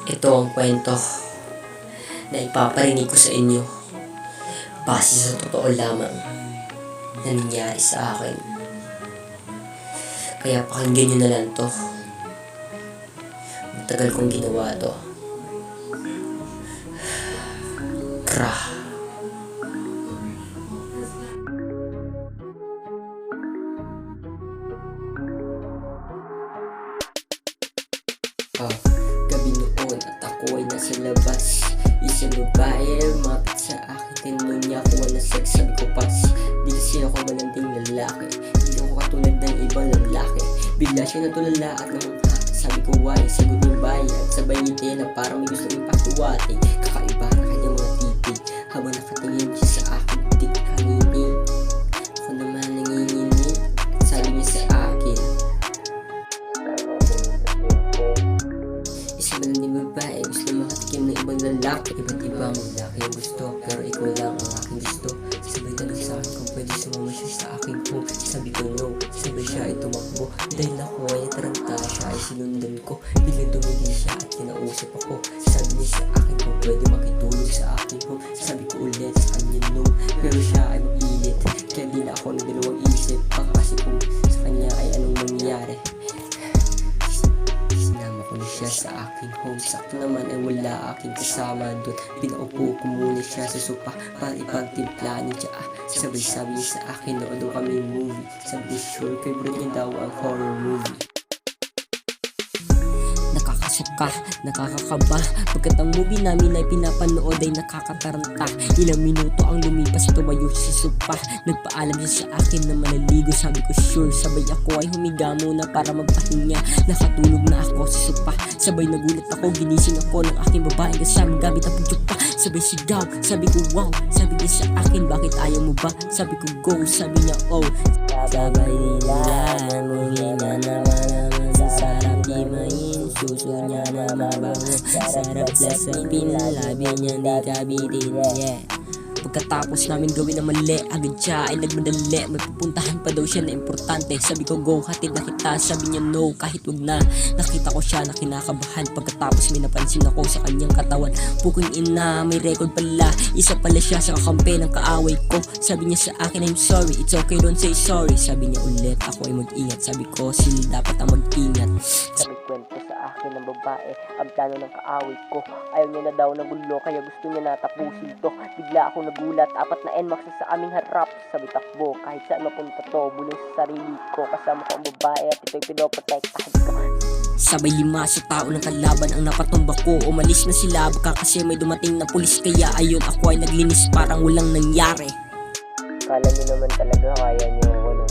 Ito ang kwento na ipaparinig ko sa inyo base sa totoo lamang na nangyari sa akin. Kaya pakinggan nyo na lang to. Matagal kong ginawa to. Gabi noon at ako ay nasa labas. Isang babae lumapit sa akin. Tinanong niya ako na sex. Sabi ko pas, di kasi ako malanding lalaki. Hindi ako katulad ng ibang lalaki. Bigla siya natulala at namangha. Sabi ko why, sagot niya bayad. Sabay ngiti na parang may gusto rin pakuwate. Kakaiba na kanyang mga titig habang nakatingin siya sa akin. Tik kanini. Ako naman nanginginig. Sabi niya sa akin, isang malanding babae gusto makatikim ng ibang lalaki. Iba't ibang lalaki ang gusto, pero ikaw lang ang aking gusto. Sabay tanong sa akin kung pwede sumama siya sa aking home. Sabi ko no, sabay siya ay tumakbo. Dahil ako ay nataranta, siya ay sinundan ko. Biglang tumigil siya at kinausap ako. Sabi niya sa akin kung pwede makitulog sa aking home. Sabi ko ulit sa kanya no, pero siya ay mapilit. Kaya di na ako nagdalawang isip. Baka kasi kung sa kanya ay anong mangyayari. Sinama ko na siya sa aking home. Sakto naman ay wala aking kasama doon. Pinaupo ko muna siya sa sopa para ipagtimpla niya siya. Sabay sabi niya sa akin na daw kami movie. Sabi niya sure favorite niya daw ang horror movie. Nakakasuka, nakakakaba. Pagkat ang movie namin ay pinapanood ay nakakataranta. Ilang minuto ang lumipas, tumayo siya sa sopa. Nagpaalam siya sa akin na malaligo. Sabi ko sure, sabay ako ay humiga muna para magpahinga. Nakatulog na ako sa sopa. Sabay nagulat ako, ginising ako ng aking babae kasama gamit ang pagtsupa. Sabay sigaw, sabi ko wow. Sabi niya sa akin, bakit ayaw mo ba? Sabi ko go, sabi niya oh. Sabay nila, mungina naman sa sarap di main. Suso niya na mabango, sarap lasapin. Labi niya di kabitin, yeah. Pagkatapos namin gawin na mali, agad siya ay nagmadali. May pupuntahan pa daw siya na importante. Sabi ko go, hatid na kita. Sabi niya no, kahit wag na. Nakita ko siya na kinakabahan. Pagkatapos may napansin ako sa kanyang katawan. Puking ina, may record pala. Isa pala siya sa kakampi ng kaaway ko. Sabi niya sa akin, I'm sorry, it's okay, don't say sorry. Sabi niya ulit, ako ay mag-ingat. Sabi ko, sila dapat ang mag-ingat. Sabi kwento sa akin ng babae ang plano ng kaaway ko. Ayaw niya na daw ng gulo, kaya gusto niya na tapusin to. Bigla ako nagulat, 4 na NMAX sa aming harap. Sabi takbo, kahit saan mapunta to. Bulong sa sarili ko, kasama ko ang babae at ito'y pinoprotektahan ko. Sabay 5 sa tao ng kalaban ang napatumba ko. Umalis na sila baka kasi may dumating na pulis. Kaya ayun, ako ay naglinis parang walang nangyari. Kala niyo naman talaga kaya niyo ako, no?